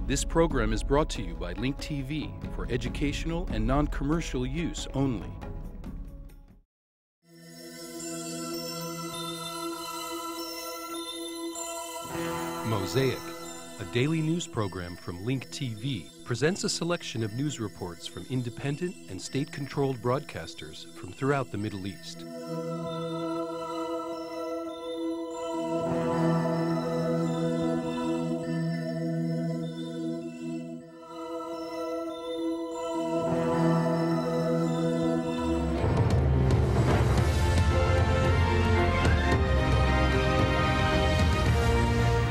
This program is brought to you by Link TV for educational and non-commercial use only. Mosaic, a daily news program from Link TV, presents a selection of news reports from independent and state-controlled broadcasters from throughout the Middle East.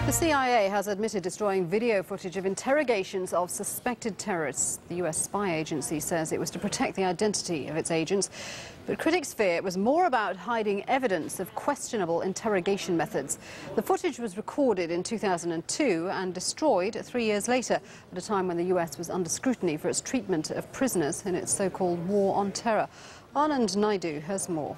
The CIA has admitted destroying video footage of interrogations of suspected terrorists. The U.S. spy agency says it was to protect the identity of its agents, but critics fear it was more about hiding evidence of questionable interrogation methods. The footage was recorded in 2002 and destroyed 3 years later, at a time when the U.S. was under scrutiny for its treatment of prisoners in its so-called war on terror. Anand Naidu has more.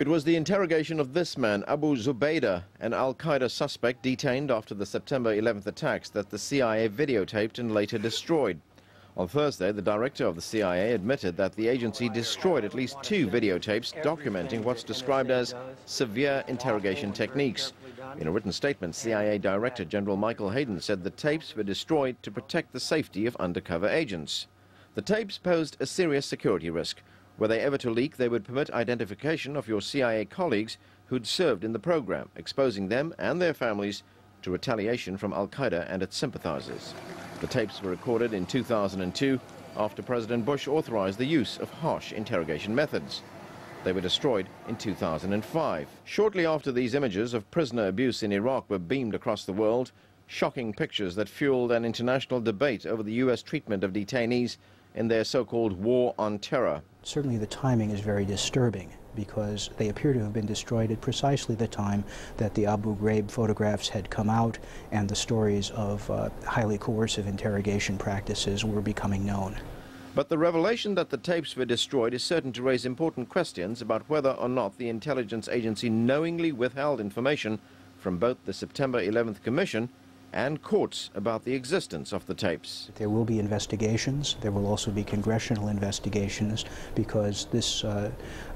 It was the interrogation of this man, Abu Zubaydah, an al-Qaeda suspect detained after the September 11th attacks, that the CIA videotaped and later destroyed. On Thursday, the director of the CIA admitted that the agency destroyed at least 2 videotapes documenting what's described as severe interrogation techniques. In a written statement, CIA Director General Michael Hayden said the tapes were destroyed to protect the safety of undercover agents. The tapes posed a serious security risk. Were they ever to leak, they would permit identification of your CIA colleagues who'd served in the program, exposing them and their families to retaliation from al-Qaeda and its sympathizers. The tapes were recorded in 2002 after President Bush authorized the use of harsh interrogation methods. They were destroyed in 2005. Shortly after these images of prisoner abuse in Iraq were beamed across the world, shocking pictures that fueled an international debate over the U.S. treatment of detainees in their so-called war on terror. Certainly the timing is very disturbing because they appear to have been destroyed at precisely the time that the Abu Ghraib photographs had come out and the stories of highly coercive interrogation practices were becoming known. But the revelation that the tapes were destroyed is certain to raise important questions about whether or not the intelligence agency knowingly withheld information from both the September 11th Commission and courts about the existence of the tapes. There will be investigations. There will also be congressional investigations because this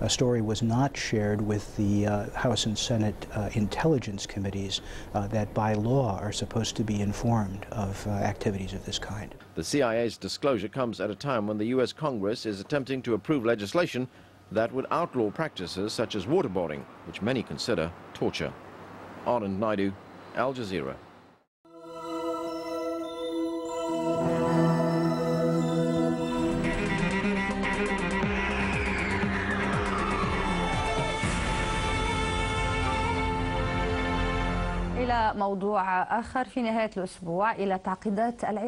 story was not shared with the House and Senate intelligence committees that by law are supposed to be informed of activities of this kind. The CIA's disclosure comes at a time when the U.S. Congress is attempting to approve legislation that would outlaw practices such as waterboarding, which many consider torture. Anand Naidu, Al Jazeera.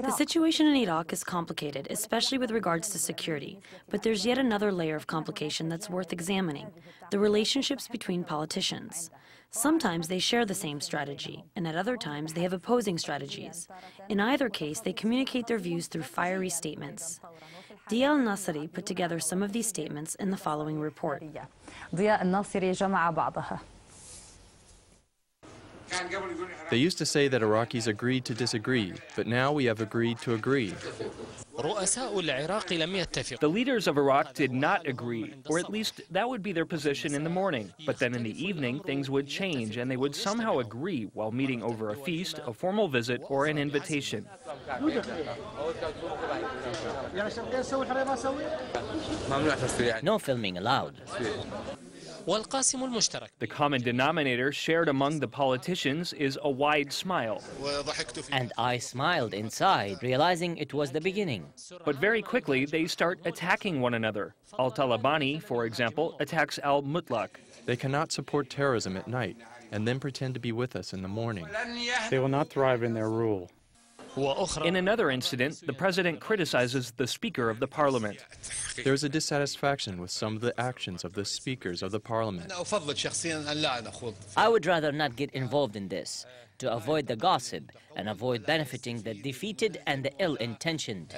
The situation in Iraq is complicated, especially with regards to security. But there's yet another layer of complication that's worth examining: the relationships between politicians. Sometimes they share the same strategy, and at other times they have opposing strategies. In either case, they communicate their views through fiery statements. Dia al-Nasri put together some of these statements in the following report. They used to say that Iraqis agreed to disagree, but now we have agreed to agree. The leaders of Iraq did not agree, or at least that would be their position in the morning. But then in the evening, things would change, and they would somehow agree while meeting over a feast, a formal visit, or an invitation. No filming allowed. The common denominator shared among the politicians is a wide smile. And I smiled inside, realizing it was the beginning. But very quickly, they start attacking one another. Al-Talabani, for example, attacks al-Mutlaq. They cannot support terrorism at night and then pretend to be with us in the morning. They will not thrive in their rule. In another incident, the president criticizes the Speaker of the Parliament. There is a dissatisfaction with some of the actions of the speakers of the Parliament. I would rather not get involved in this, to avoid the gossip and avoid benefiting the defeated and the ill-intentioned.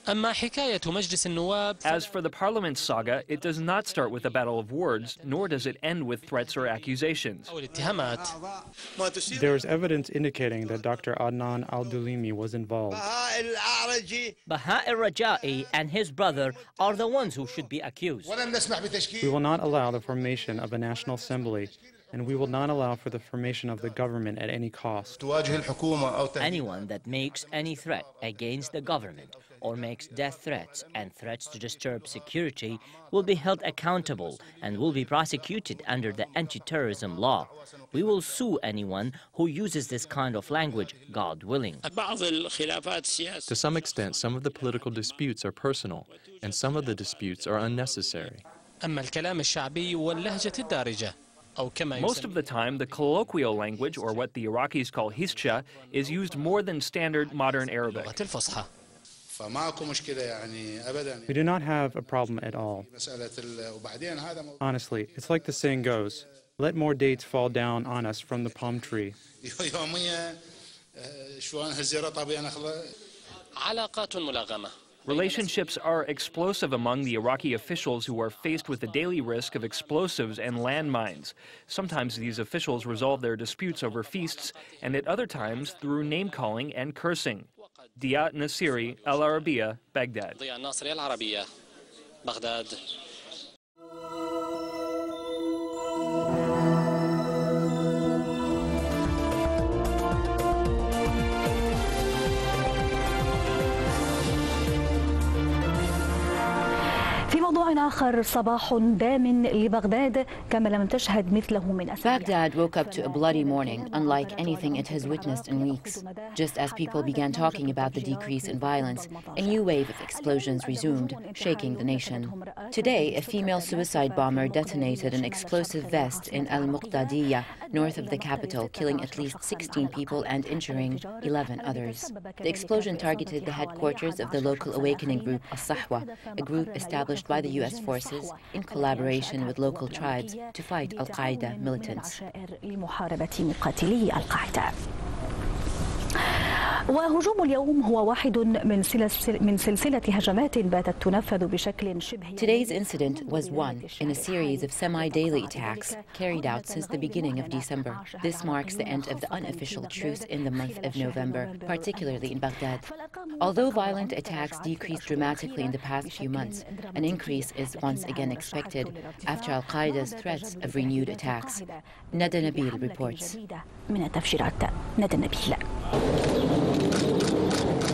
As for the parliament saga, it does not start with a battle of words, nor does it end with threats or accusations. There is evidence indicating that Dr. Adnan al-Dulimi was involved. Baha al-Raja'i and his brother are the ones who should be accused. We will not allow the formation of a national assembly, and we will not allow for the formation of the government at any cost. Anyone that makes any threat against the government or makes death threats and threats to disturb security will be held accountable and will be prosecuted under the anti-terrorism law. We will sue anyone who uses this kind of language, God willing. To some extent, some of the political disputes are personal, and some of the disputes are unnecessary. Most of the time, the colloquial language, or what the Iraqis call hischa, is used more than standard modern Arabic. We do not have a problem at all. Honestly, it's like the saying goes, let more dates fall down on us from the palm tree. Relationships are explosive among the Iraqi officials who are faced with the daily risk of explosives and landmines. Sometimes these officials resolve their disputes over feasts, and at other times through name-calling and cursing. Diya Nasiri, Al-Arabiya, Baghdad. في موضوع آخر صباح دام لبغداد كما لم تشهد مثله من أسابيع. Baghdad woke up to a bloody morning, unlike anything it has witnessed in weeks. Just as people began talking about the decrease in violence, a new wave of explosions resumed, shaking the nation. Today, a female suicide bomber detonated an explosive vest in Al-Muqtadiyya, north of the capital, killing at least 16 people and injuring 11 others. The explosion targeted the headquarters of the local awakening group As-Sahwa, a group established by the U.S. forces in collaboration with local tribes to fight Al-Qaeda militants. وهجوم اليوم هو واحد من سلسلة هجمات باتت تنفذ بشكل شبه. Today's incident was one in a series of semi-daily attacks carried out since the beginning of December. This marks the end of the unofficial truce in the month of November, particularly in Baghdad. Although violent attacks decreased dramatically in the past few months, an increase is once again expected after Al-Qaeda's threats of renewed attacks. Nada Nabil reports.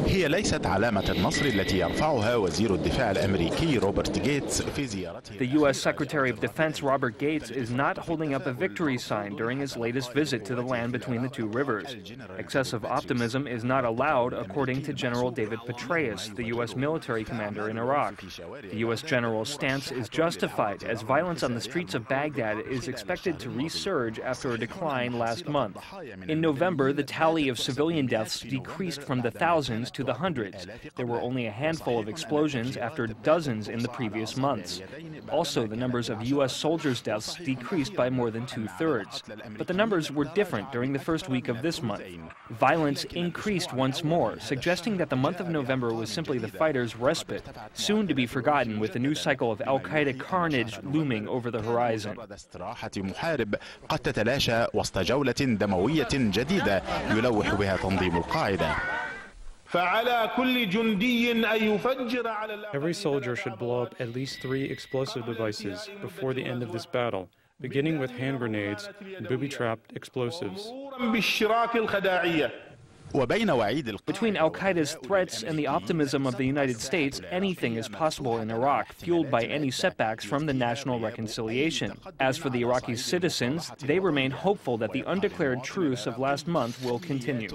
هي ليست علامة النصر التي يرفعها وزير الدفاع الأمريكي روبرت غيتس في زيارته. The U.S. Secretary of Defense Robert Gates is not holding up a victory sign during his latest visit to the land between the two rivers. Excessive optimism is not allowed, according to General David Petraeus, the U.S. military commander in Iraq. The U.S. general's stance is justified, as violence on the streets of Baghdad is expected to resurge after a decline last month. In November, the tally of civilian deaths decreased from the thousands to the hundreds. There were only a handful of explosions after dozens in the previous months. Also, the numbers of U.S. soldiers' deaths decreased by more than 2/3. But the numbers were different during the first week of this month. Violence increased once more, suggesting that the month of November was simply the fighters' respite, soon to be forgotten with the new cycle of Al-Qaeda carnage looming over the horizon. قد تتلاشى وسط جولة دموية جديدة يلوح بها تنظيم القاعدة. Every soldier should blow up at least 3 explosive devices before the end of this battle, beginning with hand grenades and booby-trapped explosives. Between Al-Qaeda's threats and the optimism of the United States, anything is possible in Iraq, fueled by any setbacks from the national reconciliation. As for the Iraqi citizens, they remain hopeful that the undeclared truce of last month will continue.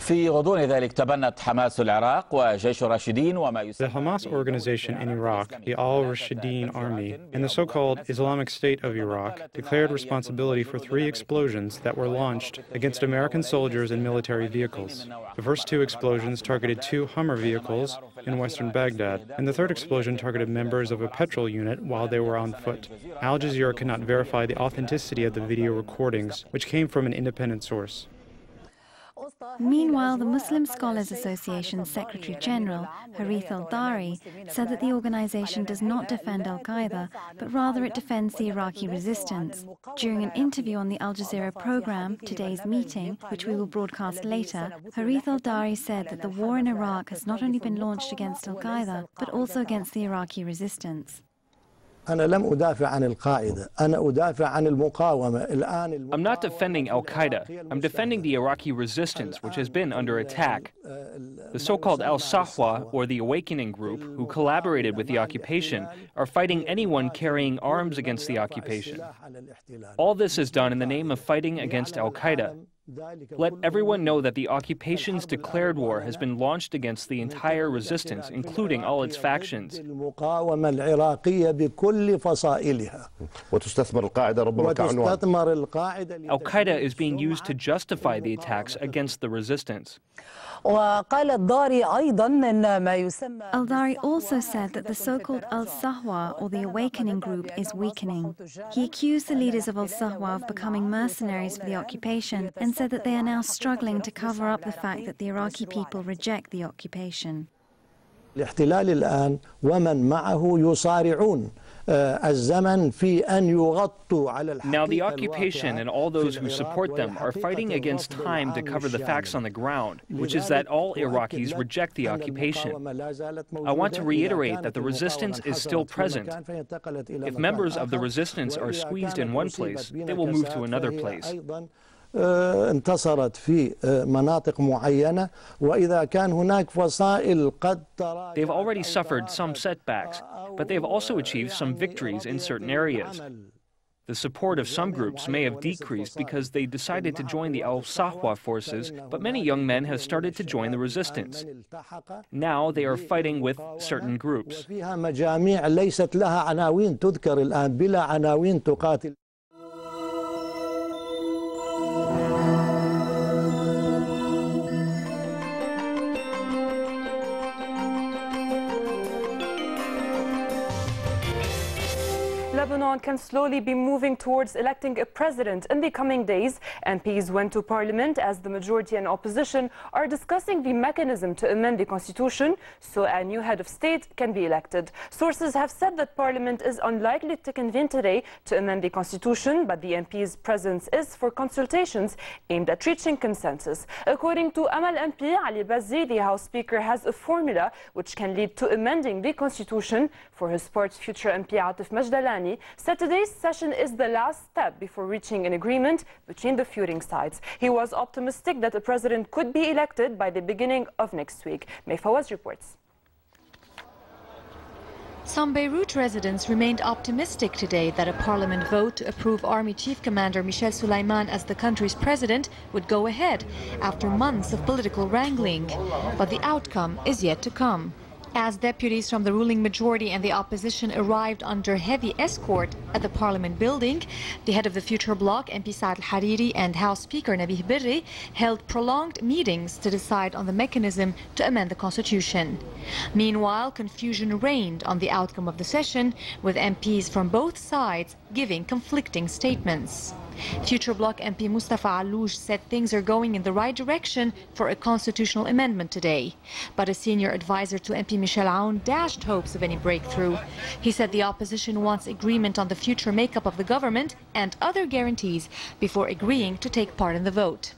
في غضون ذلك تبنت حماس العراق وجيش الراشدين وما The Hamas organization in Iraq, the Al-Rashidin Army, and the so-called Islamic State of Iraq declared responsibility for 3 explosions that were launched against American soldiers and military vehicles. The first 2 explosions targeted 2 Hummer vehicles in western Baghdad, and the third explosion targeted members of a petrol unit while they were on foot. Al Jazeera cannot verify the authenticity of the video recordings, which came from an independent source. Meanwhile, the Muslim Scholars Association's Secretary General, Harith al-Dari, said that the organization does not defend al-Qaeda, but rather it defends the Iraqi resistance. During an interview on the Al Jazeera program, Today's Meeting, which we will broadcast later, Harith al-Dari said that the war in Iraq has not only been launched against al-Qaeda, but also against the Iraqi resistance. I'm not defending al-Qaeda. I'm defending the Iraqi resistance, which has been under attack. The so-called al-Sahwa, or the Awakening Group, who collaborated with the occupation, are fighting anyone carrying arms against the occupation. All this is done in the name of fighting against al-Qaeda. Let everyone know that the occupation's declared war has been launched against the entire resistance, including all its factions. Al-Qaeda is being used to justify the attacks against the resistance. Al-Dari also said that the so-called Al-Sahwa, or the Awakening Group, is weakening. He accused the leaders of Al-Sahwa of becoming mercenaries for the occupation and said that they are now struggling to cover up the fact that the Iraqi people reject the occupation. الاحتلال الآن ومن معه يصارعون الزمن في أن يغطوا على الحقيقة. Now the occupation and all those who support them are fighting against time to cover the facts on the ground, which is that all Iraqis reject the occupation. I want to reiterate that the resistance is still present. If members of the resistance are squeezed in one place, they will move to another place. انتصرت في مناطق معينة وإذا كان هناك فصائل قد They've already suffered some setbacks, but they have also achieved some victories in certain areas. The support of some groups may have decreased because they decided to join the Al-Sahwa forces, but many young men have started to join the resistance. Now they are fighting with certain groups. وفيها مجاميع ليست لها عناوين تذكر الآن بلا عناوين تقاتل. Lebanon can slowly be moving towards electing a president in the coming days. MPs went to parliament as the majority and opposition are discussing the mechanism to amend the constitution so a new head of state can be elected. Sources have said that parliament is unlikely to convene today to amend the constitution, but the MPs' presence is for consultations aimed at reaching consensus. According to Amal MP Ali Bazzi, the House Speaker has a formula which can lead to amending the constitution. For his part, future MP Atif Majdalani said today's session is the last step before reaching an agreement between the feuding sides. He was optimistic that a president could be elected by the beginning of next week. May Fawaz reports. Some Beirut residents remained optimistic today that a parliament vote to approve Army Chief Commander Michel Suleiman as the country's president would go ahead after months of political wrangling. But the outcome is yet to come. As deputies from the ruling majority and the opposition arrived under heavy escort at the parliament building, the head of the future bloc, MP Saad al-Hariri, and House Speaker Nabih Berri held prolonged meetings to decide on the mechanism to amend the constitution. Meanwhile, confusion reigned on the outcome of the session, with MPs from both sides giving conflicting statements. Future Bloc MP Mustafa Allouche said things are going in the right direction for a constitutional amendment today. But a senior advisor to MP Michel Aoun dashed hopes of any breakthrough. He said the opposition wants agreement on the future makeup of the government and other guarantees before agreeing to take part in the vote.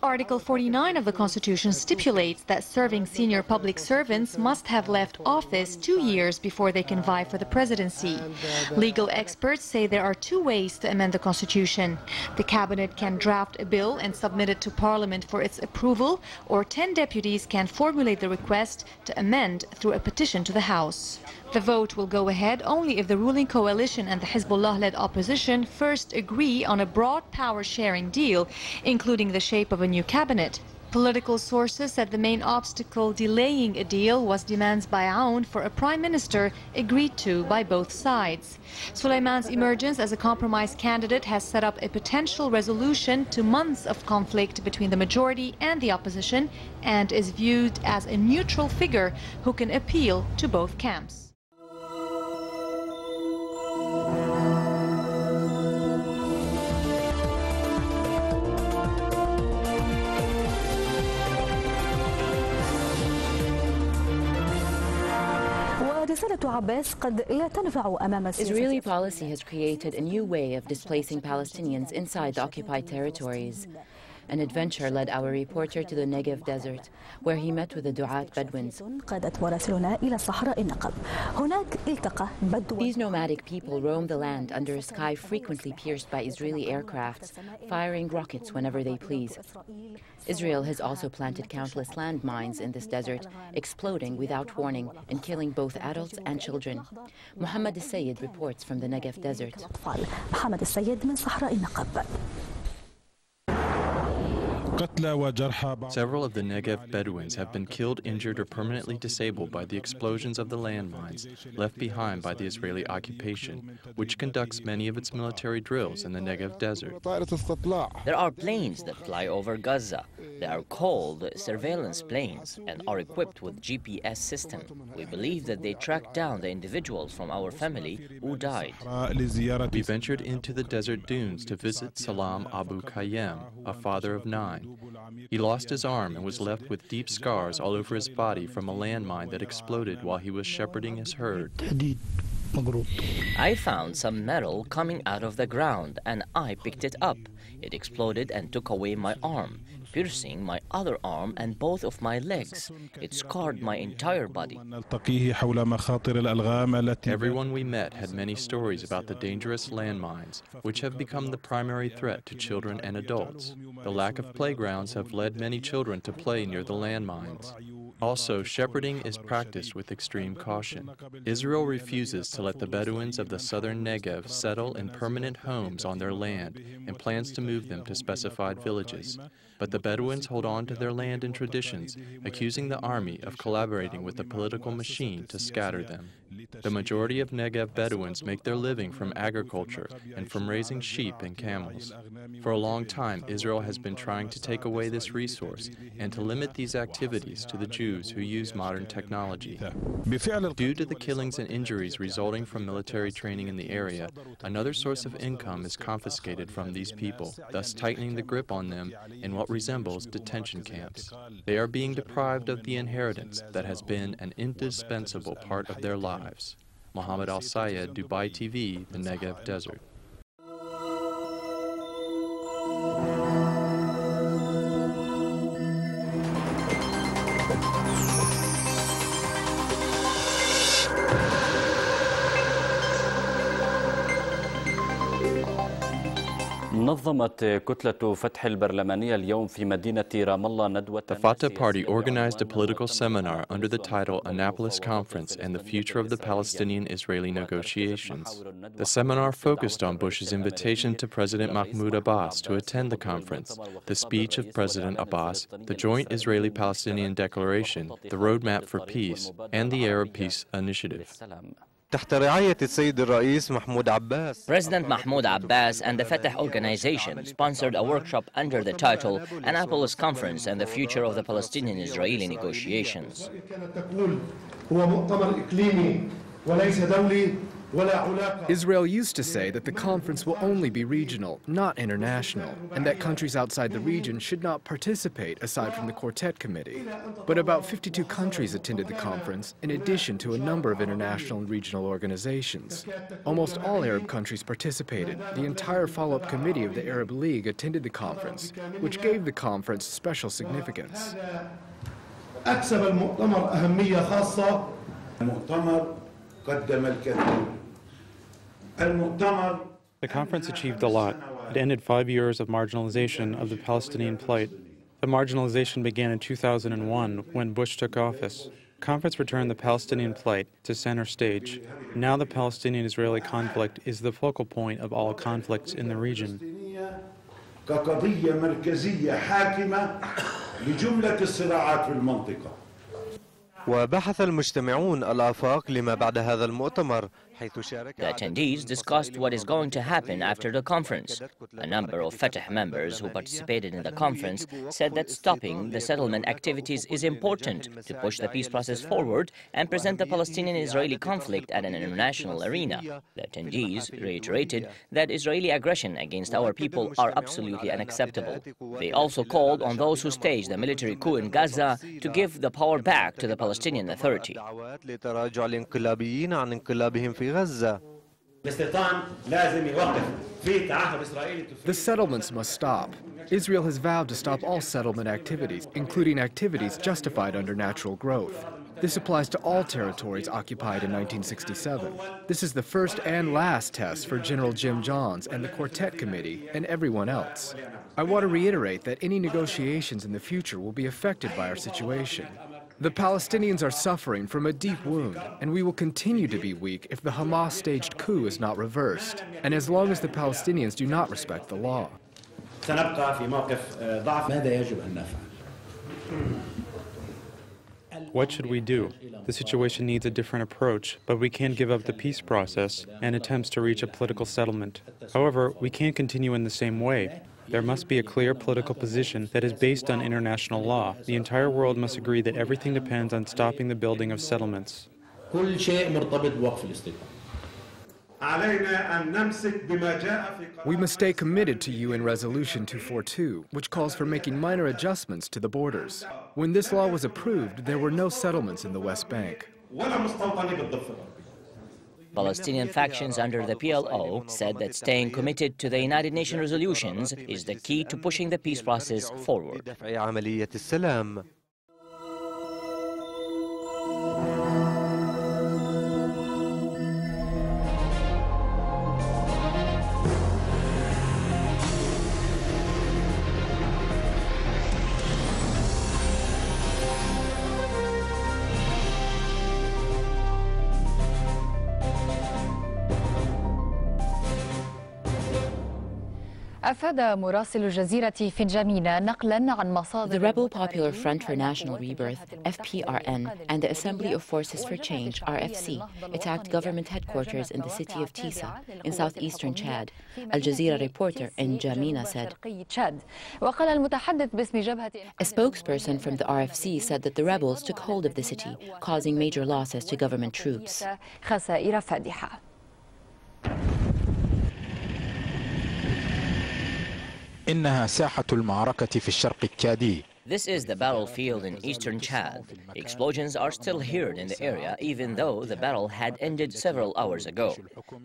Article 49 of the Constitution stipulates that serving senior public servants must have left office 2 years before they can vie for the presidency. Legal experts say there are two ways to amend the Constitution. The cabinet can draft a bill and submit it to Parliament for its approval, or 10 deputies can formulate the request to amend through a petition to the House. The vote will go ahead only if the ruling coalition and the Hezbollah-led opposition first agree on a broad power-sharing deal, including the shape of a new cabinet. Political sources said the main obstacle delaying a deal was demands by Aoun for a prime minister agreed to by both sides. Suleiman's emergence as a compromise candidate has set up a potential resolution to months of conflict between the majority and the opposition, and is viewed as a neutral figure who can appeal to both camps. Israeli policy has created a new way of displacing Palestinians inside the occupied territories. An adventure led our reporter to the Negev desert, where he met with the Du'at Bedouins. These nomadic people roam the land under a sky frequently pierced by Israeli aircrafts, firing rockets whenever they please. Israel has also planted countless landmines in this desert, exploding without warning and killing both adults and children. Mohammed al-Sayyid reports from the Negev desert. Several of the Negev Bedouins have been killed, injured, or permanently disabled by the explosions of the landmines left behind by the Israeli occupation, which conducts many of its military drills in the Negev desert. There are planes that fly over Gaza. They are called surveillance planes and are equipped with GPS system. We believe that they track down the individuals from our family who died. We ventured into the desert dunes to visit Salam Abu Khayyam, a father of 9. He lost his arm and was left with deep scars all over his body from a landmine that exploded while he was shepherding his herd. I found some metal coming out of the ground and I picked it up. It exploded and took away my arm, piercing my other arm and both of my legs. It scarred my entire body. Everyone we met had many stories about the dangerous landmines, which have become the primary threat to children and adults. The lack of playgrounds have led many children to play near the landmines. Also, shepherding is practiced with extreme caution. Israel refuses to let the Bedouins of the southern Negev settle in permanent homes on their land and plans to move them to specified villages. But the Bedouins hold on to their land and traditions, accusing the army of collaborating with the political machine to scatter them. The majority of Negev Bedouins make their living from agriculture and from raising sheep and camels. For a long time, Israel has been trying to take away this resource and to limit these activities to the Jews who use modern technology. Due to the killings and injuries resulting from military training in the area, another source of income is confiscated from these people, thus tightening the grip on them in what resembles detention camps. They are being deprived of the inheritance that has been an indispensable part of their lives. Mohammed al-Sayed, Dubai TV, the Negev Desert. نظمت كتلة فتح البرلمانية اليوم في مدينة رام الله ندوة. The Fateh party organized a political seminar under the title Annapolis Conference and the Future of the Palestinian-Israeli Negotiations. The seminar focused on Bush's invitation to President Mahmoud Abbas to attend the conference, the speech of President Abbas, the joint Israeli-Palestinian Declaration, the Roadmap for Peace, and the Arab Peace Initiative. President Mahmoud Abbas and the Fateh organization sponsored a workshop under the title Annapolis Conference and the Future of the Palestinian-Israeli Negotiations. Israel used to say that the conference will only be regional, not international, and that countries outside the region should not participate aside from the Quartet Committee. But about 52 countries attended the conference, in addition to a number of international and regional organizations. Almost all Arab countries participated. The entire follow-up committee of the Arab League attended the conference, which gave the conference special significance. The conference achieved a lot. It ended 5 years of marginalization of the Palestinian plight. The marginalization began in 2001 when Bush took office. The conference returned the Palestinian plight to center stage. Now the Palestinian-Israeli conflict is the focal point of all conflicts in the region. لجملة الصراعات في المنطقة. وبحث المجتمعون الآفاق لما بعد هذا المؤتمر. The attendees discussed what is going to happen after the conference. A number of Fateh members who participated in the conference said that stopping the settlement activities is important to push the peace process forward and present the Palestinian-Israeli conflict at an international arena. The attendees reiterated that Israeli aggression against our people are absolutely unacceptable. They also called on those who staged the military coup in Gaza to give the power back to the Palestinian Authority. The settlements must stop. Israel has vowed to stop all settlement activities, including activities justified under natural growth. This applies to all territories occupied in 1967. This is the first and last test for General Jim Johns and the Quartet Committee and everyone else. I want to reiterate that any negotiations in the future will be affected by our situation. The Palestinians are suffering from a deep wound, and we will continue to be weak if the Hamas-staged coup is not reversed, and as long as the Palestinians do not respect the law. What should we do? The situation needs a different approach, but we can't give up the peace process and attempts to reach a political settlement. However, we can't continue in the same way. There must be a clear political position that is based on international law. The entire world must agree that everything depends on stopping the building of settlements. We must stay committed to UN Resolution 242, which calls for making minor adjustments to the borders. When this law was approved, there were no settlements in the West Bank. Palestinian factions under the PLO said that staying committed to the United Nations resolutions is the key to pushing the peace process forward. The Rebel Popular Front for National Rebirth, FPRN, and the Assembly of Forces for Change, RFC, attacked government headquarters in the city of Tisa, in southeastern Chad. Al Jazeera reporter in N'Djamena said. A spokesperson from the RFC said that the rebels took hold of the city, causing major losses to government troops. إنها ساحة المعركة في الشرق الكادي. This is the battlefield in eastern Chad. Explosions are still heard in the area, even though the battle had ended several hours ago.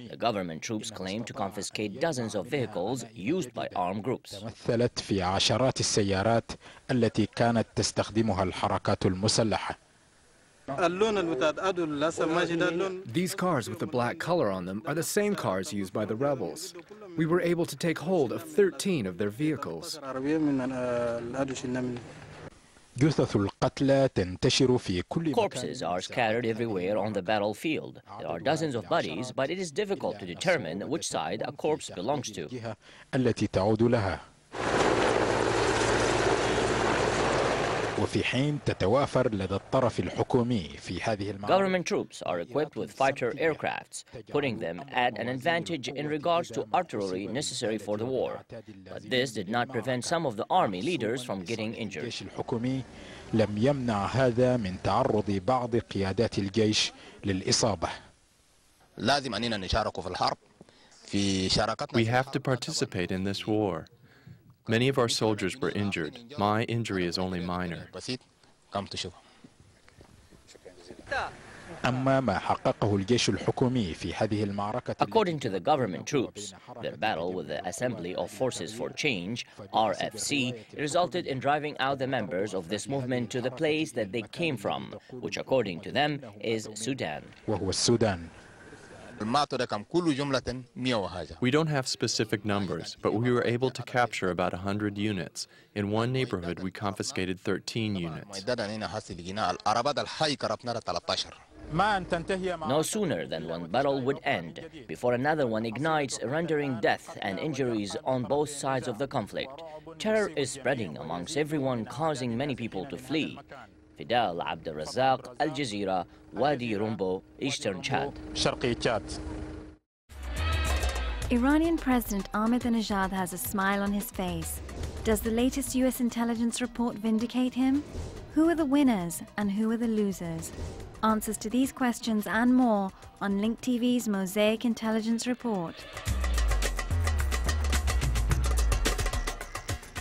The government troops claim to confiscate dozens of vehicles used by armed groups. تمثلت في عشرات السيارات التي كانت تستخدمها الحركات المسلحة. These cars with the black color on them are the same cars used by the rebels. We were able to take hold of 13 of their vehicles. Corpses are scattered everywhere on the battlefield. There are dozens of bodies, but it is difficult to determine which side a corpse belongs to. وفي حين تتوافر لدى الطرف الحكومي في هذه المعركة. Government troops are equipped with fighter aircrafts, putting them at an advantage in regards to artillery necessary for the war. But this did not prevent some of the army leaders from getting injured. الجيش الحكومي لم يمنع هذا من تعرض بعض قيادات الجيش للإصابة. لازم أننا نشارك في الحرب. We have to participate in this war. Many of our soldiers were injured. My injury is only minor. أما ما حققه الجيش الحكومي في هذه المعركة. According to the government troops, their battle with the Assembly of Forces for Change, RFC, resulted in driving out the members of this movement to the place that they came from, which according to them is Sudan. وهو السودان. We don't have specific numbers, but we were able to capture about 100 units. In one neighborhood, we confiscated 13 units. No sooner than one battle would end before another one ignites, rendering death and injuries on both sides of the conflict. Terror is spreading amongst everyone, causing many people to flee. Fidel Abdelrazak, Al Jazeera, Wadi Rumbo, Eastern Chad. Iranian President Ahmadinejad has a smile on his face. Does the latest US intelligence report vindicate him? Who are the winners and who are the losers? Answers to these questions and more on Link TV's Mosaic Intelligence Report.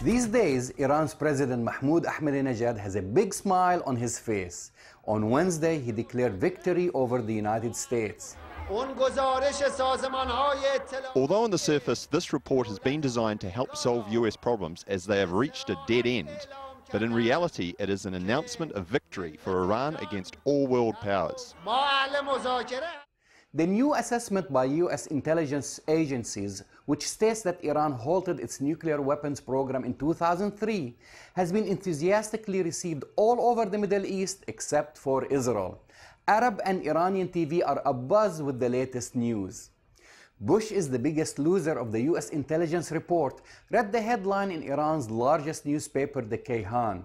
These days, Iran's President Mahmoud Ahmadinejad has a big smile on his face. On Wednesday, he declared victory over the United States. Although on the surface, this report has been designed to help solve US problems as they have reached a dead end, but in reality, it is an announcement of victory for Iran against all world powers. The new assessment by US intelligence agencies, which states that Iran halted its nuclear weapons program in 2003, has been enthusiastically received all over the Middle East except for Israel. Arab and Iranian TV are abuzz with the latest news. Bush is the biggest loser of the US intelligence report, read the headline in Iran's largest newspaper, the Kayhan.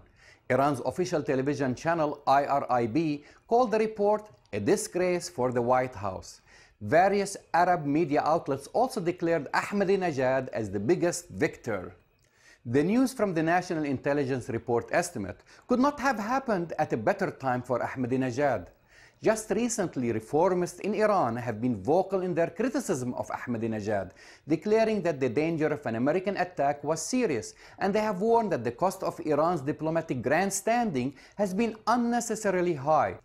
Iran's official television channel, IRIB, called the report a disgrace for the White House. Various Arab media outlets also declared Ahmadinejad as the biggest victor. The news from the National Intelligence Report estimate could not have happened at a better time for Ahmadinejad. Just recently, reformists in Iran have been vocal in their criticism of Ahmadinejad, declaring that the danger of an American attack was serious, and they have warned that the cost of Iran's diplomatic grandstanding has been unnecessarily high.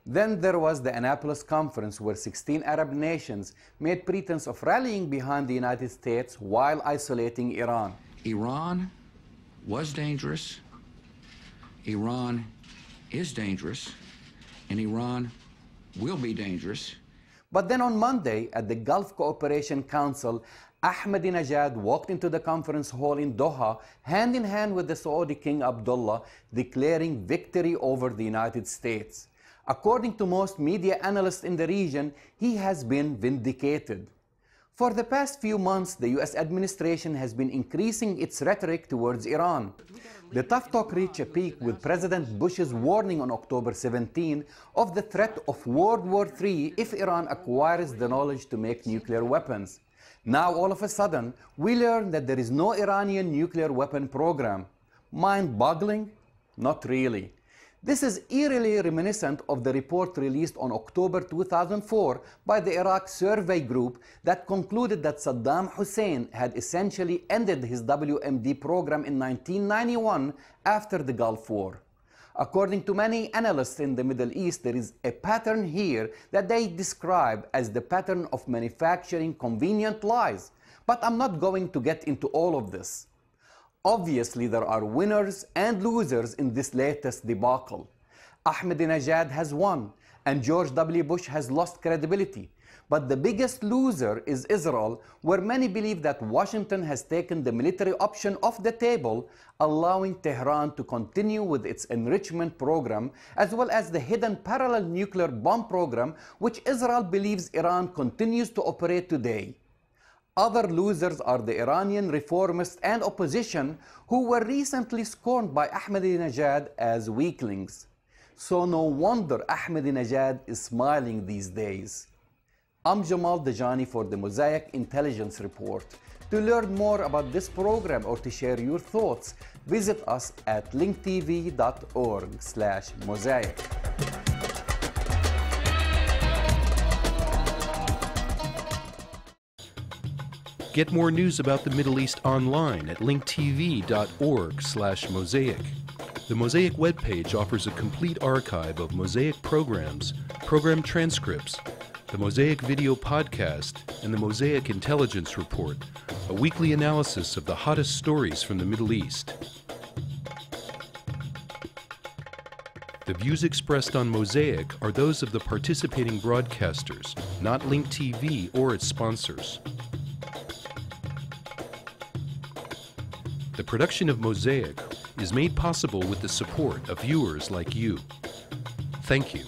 Then there was the Annapolis conference where 16 Arab nations made pretense of rallying behind the United States while isolating Iran. Iran was dangerous, Iran is dangerous, and Iran will be dangerous. But then on Monday, at the Gulf Cooperation Council, Ahmadinejad walked into the conference hall in Doha, hand in hand with the Saudi King Abdullah, declaring victory over the United States. According to most media analysts in the region, he has been vindicated. For the past few months, the US administration has been increasing its rhetoric towards Iran. The tough talk reached a peak with President Bush's warning on October 17 of the threat of World War III if Iran acquires the knowledge to make nuclear weapons. Now, all of a sudden, we learn that there is no Iranian nuclear weapon program. Mind-boggling? Not really. This is eerily reminiscent of the report released on October 2004 by the Iraq Survey Group that concluded that Saddam Hussein had essentially ended his WMD program in 1991 after the Gulf War. According to many analysts in the Middle East, there is a pattern here that they describe as the pattern of manufacturing convenient lies. But I'm not going to get into all of this. Obviously, there are winners and losers in this latest debacle. Ahmadinejad has won, and George W. Bush has lost credibility. But the biggest loser is Israel, where many believe that Washington has taken the military option off the table, allowing Tehran to continue with its enrichment program, as well as the hidden parallel nuclear bomb program, which Israel believes Iran continues to operate today. Other losers are the Iranian reformists and opposition who were recently scorned by Ahmadinejad as weaklings. So no wonder Ahmadinejad is smiling these days. I'm Jamal Dajani for the Mosaic Intelligence Report. To learn more about this program or to share your thoughts, visit us at linktv.org/mosaic. Get more news about the Middle East online at linktv.org/mosaic. The Mosaic webpage offers a complete archive of Mosaic programs, program transcripts, the Mosaic video podcast, and the Mosaic Intelligence Report, a weekly analysis of the hottest stories from the Middle East. The views expressed on Mosaic are those of the participating broadcasters, not Link TV or its sponsors. The production of Mosaic is made possible with the support of viewers like you. Thank you.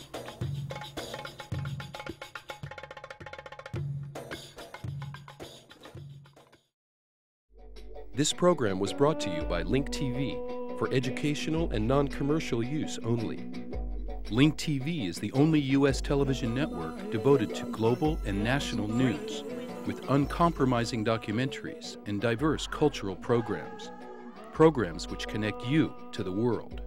This program was brought to you by Link TV for educational and non-commercial use only. Link TV is the only U.S. television network devoted to global and national news, with uncompromising documentaries and diverse cultural programs. Programs which connect you to the world.